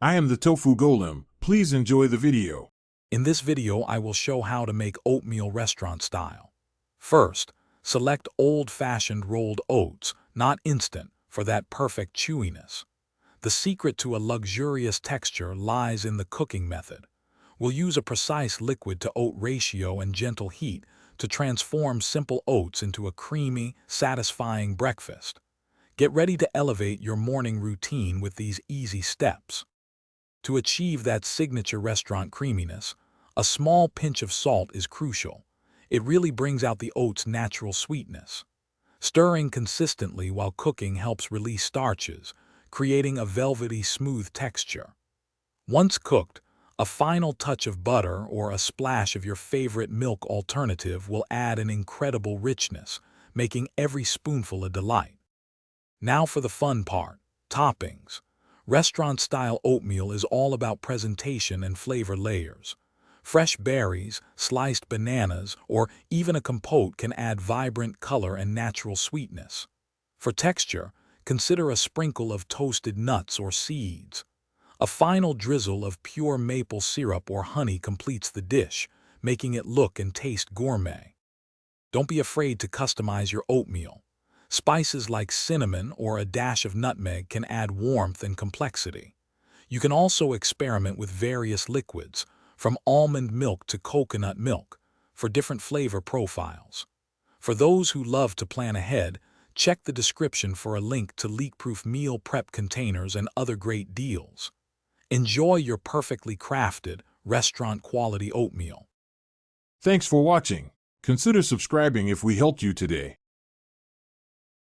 I am the Tofu Golem. Please enjoy the video. In this video, I will show how to make oatmeal restaurant style. First, select old-fashioned rolled oats, not instant, for that perfect chewiness. The secret to a luxurious texture lies in the cooking method. We'll use a precise liquid-to-oat ratio and gentle heat to transform simple oats into a creamy, satisfying breakfast. Get ready to elevate your morning routine with these easy steps. To achieve that signature restaurant creaminess, a small pinch of salt is crucial. It really brings out the oat's natural sweetness. Stirring consistently while cooking helps release starches, creating a velvety, smooth texture. Once cooked, a final touch of butter or a splash of your favorite milk alternative will add an incredible richness, making every spoonful a delight. Now for the fun part, toppings. Restaurant-style oatmeal is all about presentation and flavor layers. Fresh berries, sliced bananas, or even a compote can add vibrant color and natural sweetness. For texture, consider a sprinkle of toasted nuts or seeds. A final drizzle of pure maple syrup or honey completes the dish, making it look and taste gourmet. Don't be afraid to customize your oatmeal. Spices like cinnamon or a dash of nutmeg can add warmth and complexity. You can also experiment with various liquids, from almond milk to coconut milk, for different flavor profiles. For those who love to plan ahead, check the description for a link to leak-proof meal prep containers and other great deals. Enjoy your perfectly crafted, restaurant-quality oatmeal. Thanks for watching. Consider subscribing if we helped you today.